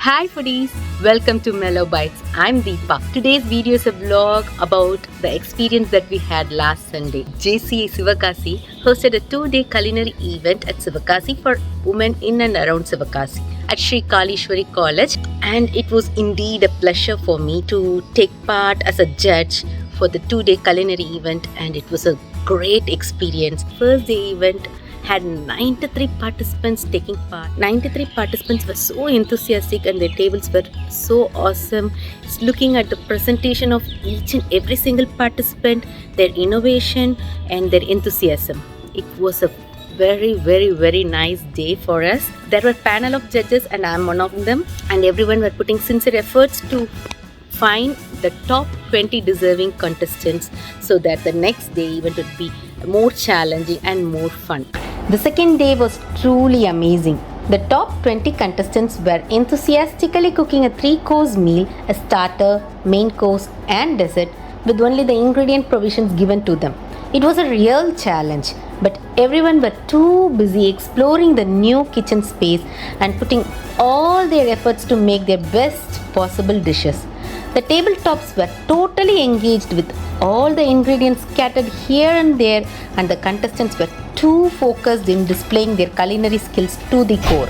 Hi foodies, welcome to MellowBites. I'm Deepa. Today's video is a vlog about the experience that we had last Sunday. Jci Sivakasi hosted a 2-day culinary event at Sivakasi for women in and around Sivakasi at Sri Kalishwari College, and it was indeed a pleasure for me to take part as a judge for the 2-day culinary event, and it was a great experience. First day event had 93 participants taking part. 93 participants were so enthusiastic and their tables were so awesome. It's looking at the presentation of each and every single participant, their innovation and their enthusiasm. It was a very nice day for us. There were a panel of judges and I'm one of them, and everyone were putting sincere efforts to find the top 20 deserving contestants so that the next day event would be more challenging and more fun. The second day was truly amazing. The top 20 contestants were enthusiastically cooking a 3-course meal, a starter, main course and dessert with only the ingredient provisions given to them. It was a real challenge, but everyone were too busy exploring the new kitchen space and putting all their efforts to make their best possible dishes. The tabletops were totally engaged with all the ingredients scattered here and there, and the contestants were too focused in displaying their culinary skills to the core.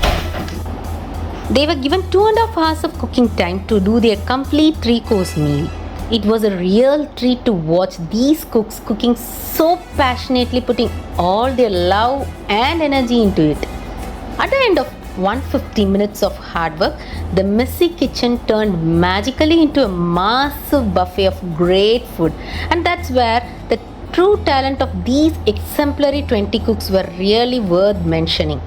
They were given 2.5 hours of cooking time to do their complete 3-course meal. It was a real treat to watch these cooks cooking so passionately, putting all their love and energy into it. At the end of 150 minutes of hard work, the messy kitchen turned magically into a massive buffet of great food, and that's where the true talent of these exemplary 20 cooks were really worth mentioning.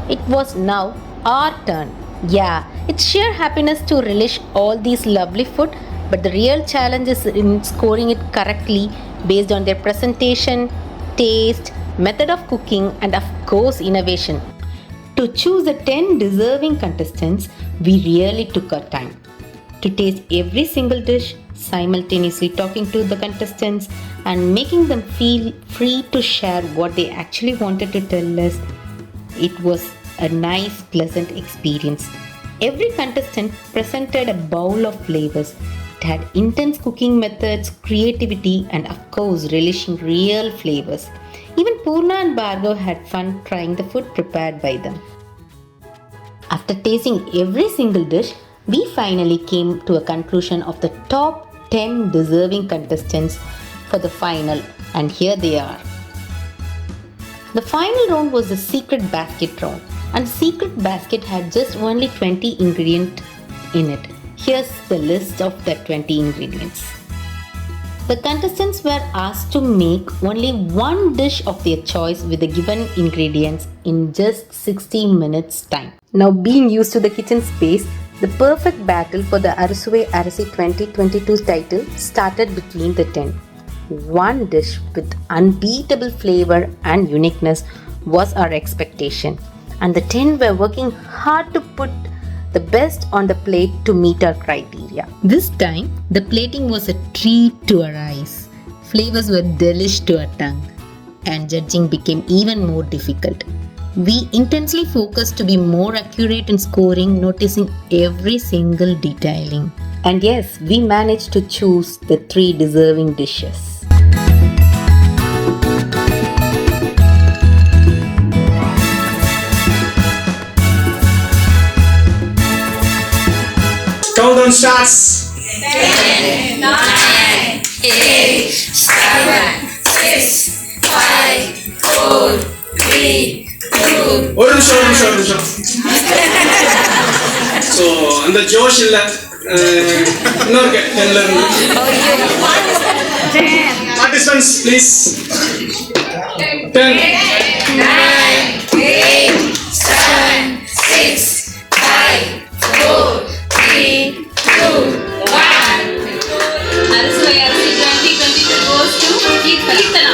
It was now our turn. Yeah, it's sheer happiness to relish all these lovely food, but the real challenge is in scoring it correctly based on their presentation, taste, method of cooking, and of course innovation. To choose the 10 deserving contestants, we really took our time to taste every single dish, simultaneously talking to the contestants and making them feel free to share what they actually wanted to tell us. It was a nice, pleasant experience. Every contestant presented a bowl of flavors. It had intense cooking methods, creativity, and of course, relishing real flavors. Even Purna and Bhargav had fun trying the food prepared by them. After tasting every single dish, we finally came to a conclusion of the top 10 deserving contestants for the final, and here they are. The final round was the secret basket round, and the secret basket had just only 20 ingredients in it. Here's the list of the 20 ingredients. The contestants were asked to make only one dish of their choice with the given ingredients in just 60 minutes time. Now, being used to the kitchen space, the perfect battle for the Arusuvai Arasi 2022 title started between the 10. One dish with unbeatable flavor and uniqueness was our expectation, and the 10 were working hard to put the best on the plate to meet our criteria. This time, the plating was a treat to our eyes. Flavors were delish to our tongue, and judging became even more difficult. We intensely focused to be more accurate in scoring, noticing every single detailing. And yes, we managed to choose the 3 deserving dishes. Countdown starts. 10, 9, 8, 7, 6, 5, 4, 3, 2. ஒரு நிமிஷம். So அந்த ஜோஷ் இல்லை. இன்னொரு 10ல இருந்து. Participants, please. 10, 9, 8, 7, 6, 5, 4, 3, 2, 1. Arusuvai Arasi 2022 goes to Kirtana.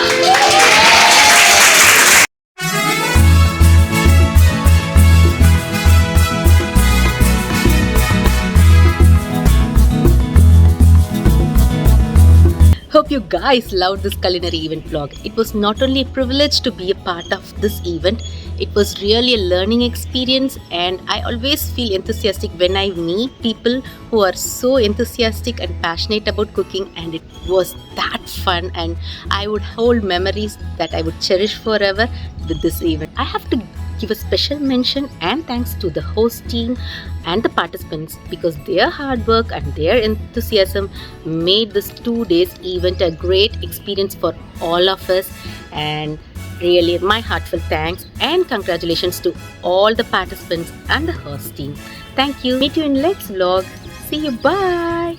Hope you guys loved this culinary event vlog. It was not only a privilege to be a part of this event, It was really a learning experience, and I always feel enthusiastic when I meet people who are so enthusiastic and passionate about cooking, and it was that fun, and I would hold memories that I would cherish forever with this event. I have to give a special mention and thanks to the host team and the participants, because their hard work and their enthusiasm made this 2 days event a great experience for all of us. And really, my heartfelt thanks and congratulations to all the participants and the host team. Thank you. Meet you in next vlog. See you. Bye.